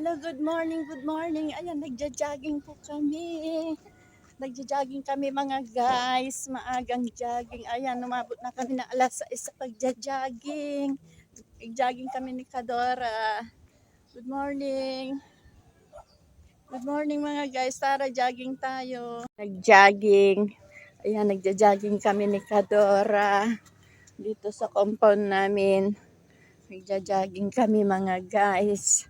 Hello, good morning, good morning. Ayan, nagja-jogging po kami. Nagja-jogging kami mga guys. Maagang jogging. Ayan, umabot na kami na alas 6 sa pagja-jogging. Nag-jogging kami ni Kadora. Good morning. Good morning mga guys. Tara, jogging tayo. Nag-jogging. Ayan, nagja-jogging kami ni Kadora. Dito sa compound namin. Nagja-jogging kami mga guys.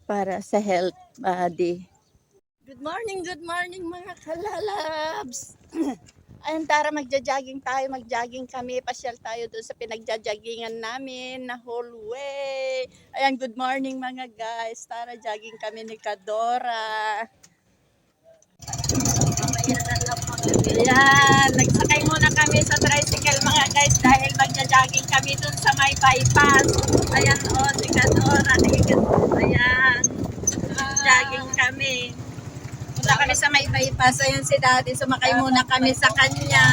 Para sa health body. Good morning mga kalalabs. Ayun, tara magja-jogging tayo, mag-jogging kami, pasyal tayo doon sa pinagja-joggingan namin na hallway. Ayan, good morning mga guys. Tara, jogging kami ni Kadora. Ayan, nagsakay muna kami sa tricycle mga guys dahil magja-jogging kami doon sa may bypass. Ayan, si Kadora. Ayan, jogging kami. Punta kami sa may bypass. Ayan si Daddy. Sumakay muna kami sa kanya.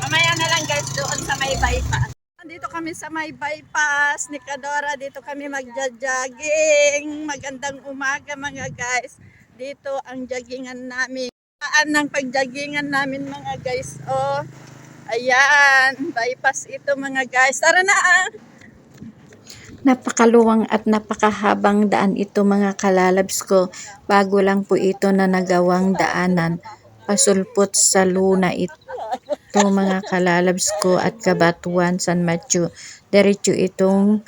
Mamaya na lang guys doon sa may bypass. Dito kami sa may bypass ni Kadora. Dito kami magja-jogging. Magandang umaga mga guys. Dito ang joggingan namin. Saan ng pag-joggingan namin mga guys. Oh, ayan. Bypass ito mga guys. Tara na ah. Napakaluwang at napakahabang daan ito mga kalalabs ko. Bago lang po ito na nagawang daanan. Pasulpot sa luna ito mga kalalabs ko at Kabatuan, San Matthew. Diretso itong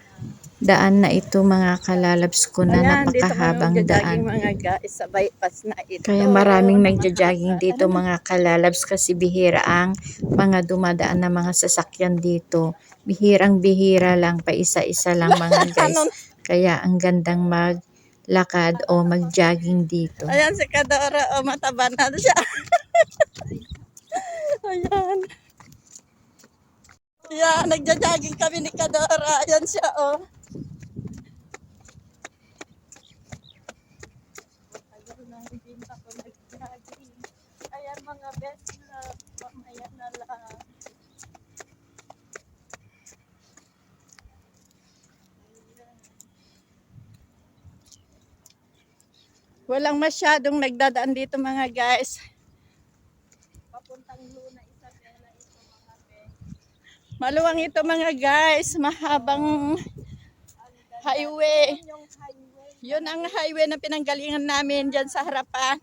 daan na ito mga kalalabs ko na Ayan, napakahabang daan. mga guys, sa bypass na ito. Kaya maraming nagja-jogging dito mga kalalabs kasi bihira ang mga dumadaan na mga sasakyan dito. Bihirang-bihira lang, pa isa-isa lang mga guys. Kaya ang gandang maglakad o mag-jogging dito. Ayan si Kadora, mataba na siya. Ayan. Ayan, nagja-jogging kami ni Kadora. Ayan siya, oh. Ayan mga best love, mamaya na lang. Walang masyadong nagdadaan dito mga guys. Papuntang Luna Isabela ito mga guys. Maluwang ito mga guys, mahabang highway. Yun ang highway na pinanggalingan namin dyan sa harapan.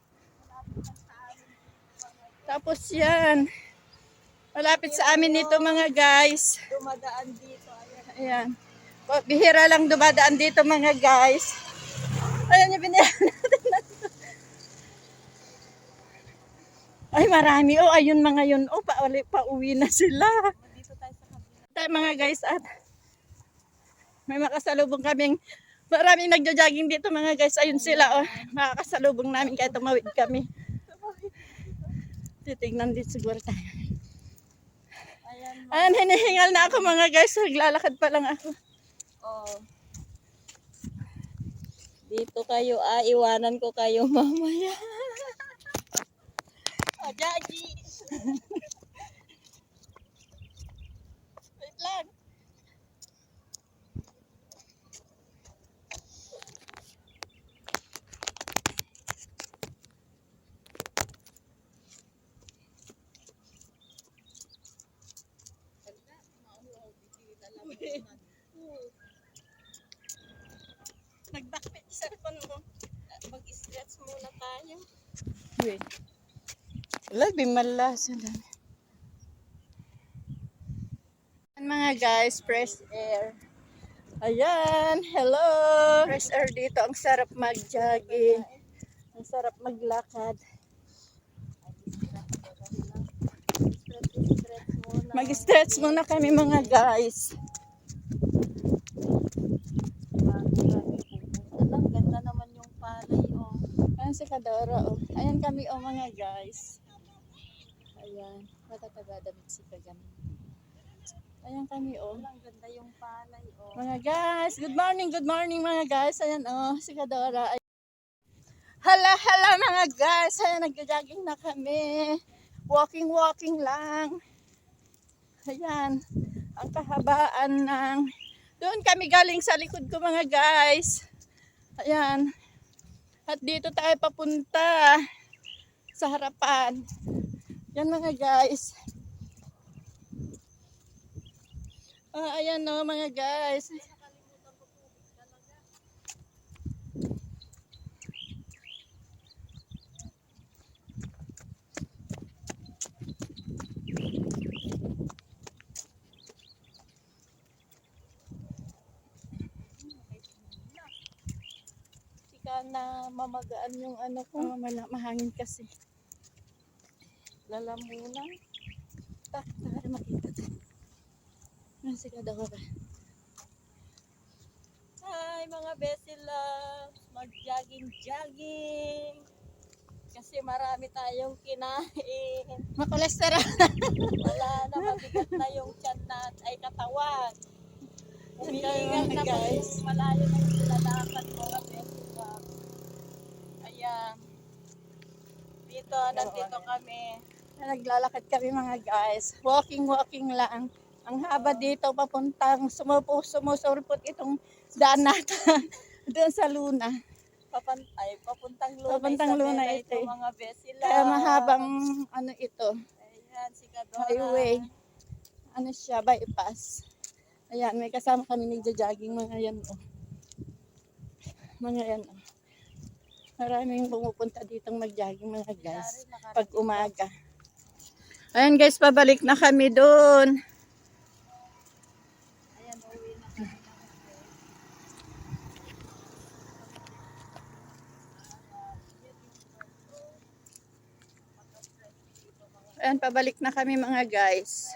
Tapos yan, malapit sa amin ito mga guys. Dumadaan dito. Ayan. Bihira lang dumadaan dito mga guys. Ayan yung binira natin. Ay marami. Oh, ayun mga yun. Oh, pauwi na sila. Dito tayo mga guys at may makasalubong kaming maraming nagja-jogging dito mga guys. Ayun sila. Oh, makakasalubong namin kahit tumawid kami. Titignan din siguro tayo. Ayan, hinihingal na ako mga guys. Naglalakad pa lang ako. Oh. Dito kayo, iwanan ko kayo mamaya. Daddy. Wait lang. Nag-backpit sa cellphone mo. Mag-stretch muna tayo. Wait. Labi malasa lang. Mga guys, fresh air. Ayan, hello. Fresh air dito. Ang sarap mag-jogging. Ang sarap maglakad. Mag-stretch muna kami mga guys. Ang ganda naman yung palay, oh. Ayan si Kadora, oh. Ayan kami, oh mga guys. Ayan, matataga damit si Kagam. Ayan kami, oh. Ang ganda yung palay, oh. Mga guys, good morning mga guys. Ayan, oh, si Kadora. Hala mga guys. Ayan, nagja-jogging na kami. Walking lang. Ayan, ang kahabaan ng Doon kami galing sa likod ko mga guys. Ayan. At dito tayo papunta sa harapan. Yan mga guys. Ayan no mga guys. Na mamagaan yung ano ko. Mahangin kasi. Lalamunan. Tak, tayo makita to. Yan si Kadora. Hi mga Bessie loves, mag-jogging. Kasi marami tayong kinain. Makolesterol. Wala na, mabigat na yung tiyan ay katawan. Umiingal na guys. kung malayo na yung lalakad mga Bessie loves. Ayan. Dito, nandito kami. Naglalakad kami mga guys. Walking lang. Ang haba dito papuntang sumusulpot itong daan natin doon sa Luna. Papuntang Luna. Papuntang Luna Isabela ito. mga Bessie loves. Kaya mahabang ano ito, Ayan, si Kadora. highway. Ano siya, bypass. Ayan, may kasama kami nagja-jogging mga yan. Oh. Mga yan. Oh. Maraming pumupunta ditong mag-jogging mga guys. Pag umaga. Ayan guys, pabalik na kami doon. Ayan, uwi na kami. Ayan, pabalik na kami mga guys.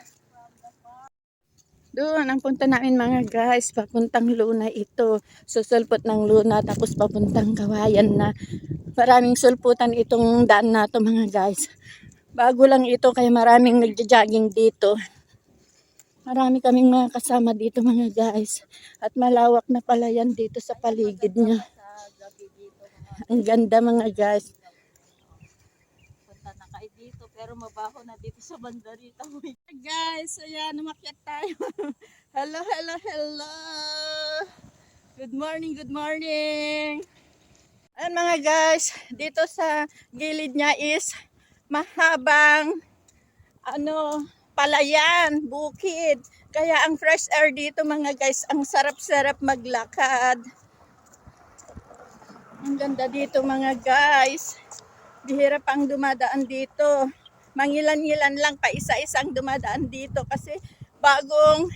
Doon, ang punta namin mga guys, papuntang Luna ito. Susulpot ng Luna, tapos papuntang Kawayan na. Maraming sulputan itong daan na to mga guys. Bago lang ito, kaya maraming nagja-jogging dito. Marami kaming mga kasama dito mga guys. At malawak na pala yan dito sa paligid niya. Ang ganda mga guys. Punta na kayo dito, pero mabaho na dito sa bandarita. Guys, ayan, umakyat tayo. Hello. Good morning. Ayan mga guys, dito sa gilid niya is mahabang palayan, bukid. Kaya ang fresh air dito mga guys, ang sarap-sarap maglakad. Ang ganda dito mga guys. Bihira pang dumadaan dito. Mangilan-ngilan lang pa isa-isang dumadaan dito kasi bagong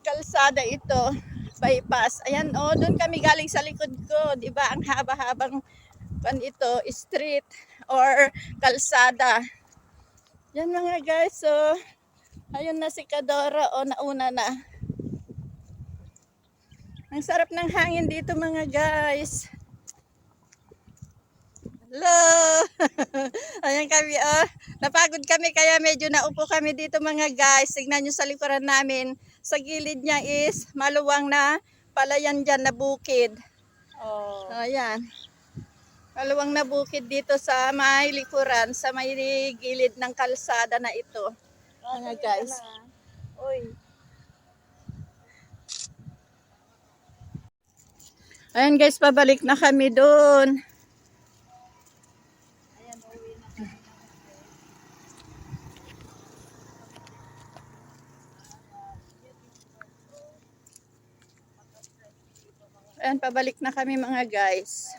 kalsada ito, bypass. Ayan doon kami galing sa likod ko, 'di ba? Ang haba-habang ito, street or kalsada. Yan mga guys, so ayun na si Kadora, nauna na. Ang sarap ng hangin dito mga guys. Hello! Ayan kami, napagod kami kaya medyo naupo kami dito mga guys. Tignan nyo sa likuran namin. Sa gilid niya is maluwang na palayan dyan na bukid. Oh. Ayan. Maluwang na bukid dito sa may likuran, sa may gilid ng kalsada na ito. Mga guys. Uy. Ayan guys, pabalik na kami doon. Ayan, pabalik na kami mga guys.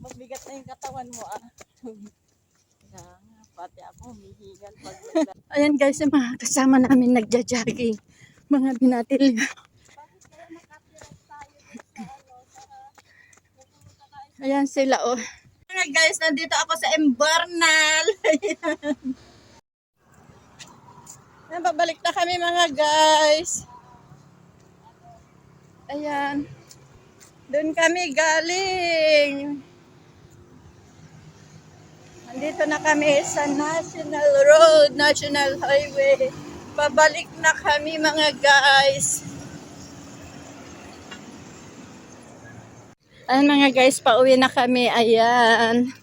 Magbigat na yung katawan mo Kaya nga, pati ako humihingal pag Ayan guys, yung mga kasama namin nagja-jogging. Mga binatilyo. Ayan sila Mga guys, nandito ako sa Embarnal. Ayan, babalik na kami mga guys. Ayan. Doon kami galing. Nandito na kami sa National Road, National Highway. Pabalik na kami mga guys. Ayan mga guys, pauwi na kami. Ayan,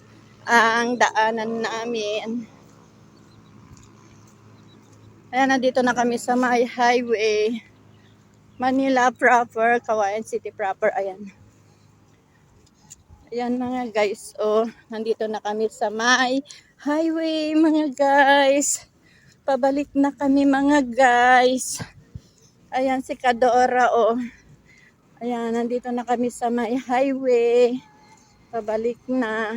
ang daanan namin. Ayan, nandito na kami sa may highway. Manila proper, Cagayan City proper. Ayan. Ayan mga guys, oh, nandito na kami sa may highway mga guys. Pabalik na kami mga guys. Ayan si Kadora, oh. Ayan, nandito na kami sa may highway. Pabalik na.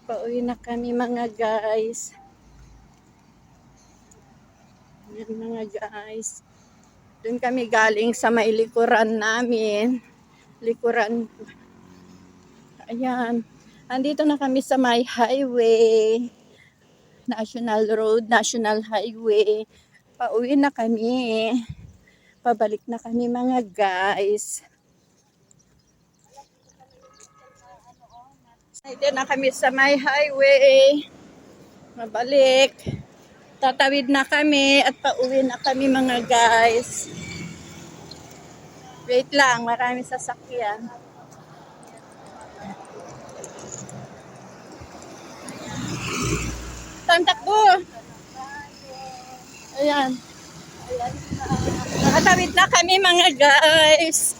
Pauwi na kami mga guys. Ayan mga guys. Doon kami galing sa may likuran namin. Likuran. Ayan. Andito na kami sa may highway. National Road, National Highway. Pauwi na kami. Pabalik na kami mga guys. Dito na kami sa may highway. Mabalik. Tatawid na kami at pauwi na kami mga guys. Wait lang, maraming sasakyan. Takbo. Ayan. Ayan. Nakatawid na kami mga guys.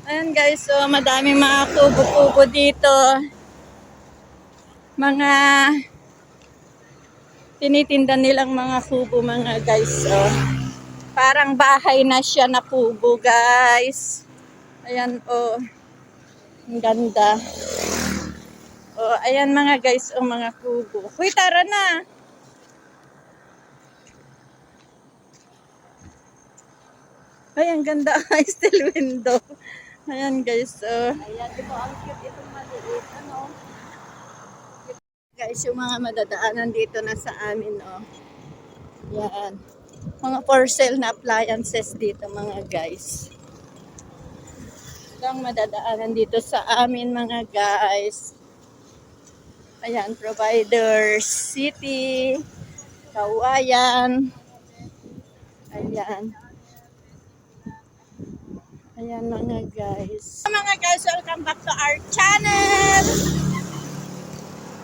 Ayan guys, so madaming mga kubo-kubo dito. Mga tinitinda nilang mga kubo mga guys. So, parang bahay na siya na kubo guys. Ayan oh. Ang ganda. Oh, ayan mga guys, oh mga kubo. Huy, tara na. Ay, ang ganda. Still window. Ayan guys, oh. Ayan, ito ang cute itong maliit. Ano? Guys, yung mga madadaanan dito na sa amin, oh. Yan. Mga for sale na appliances dito mga guys. Ito ang madadaanan dito sa amin mga guys. Ayan, Providers City, Kawayan. Ayan. Ayan mga guys. Mga guys, welcome back to our channel.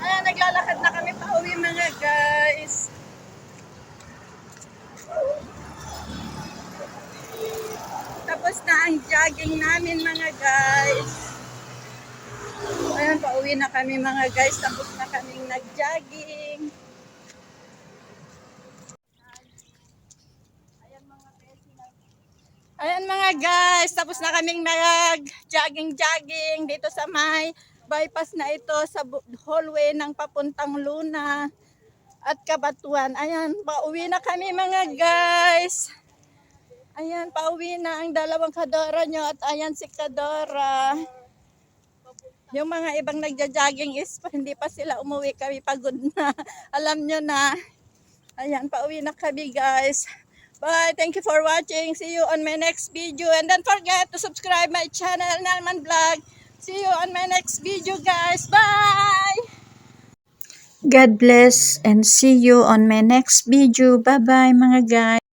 Ayan, naglalakad na kami pa uwi mga guys. Tapos na ang jogging namin mga guys. Ayan, pauwi na kami mga guys. Tapos na kaming nag-jogging. Ayan mga guys, tapos na kaming nag-jogging dito sa may bypass na ito sa hallway ng papuntang Luna at Kabatuan. Ayan, pauwi na kami mga guys. Ayan, pauwi na ang dalawang Kadora nyo at ayan si Kadora. Yung mga ibang nagja-jogging is hindi pa sila umuwi, kami pagod na. Alam nyo na. Ayan, pauwi na kami guys. Bye. Thank you for watching. See you on my next video. And don't forget to subscribe my channel, Nalman Vlog. See you on my next video, guys. Bye! God bless and see you on my next video. Bye-bye mga guys.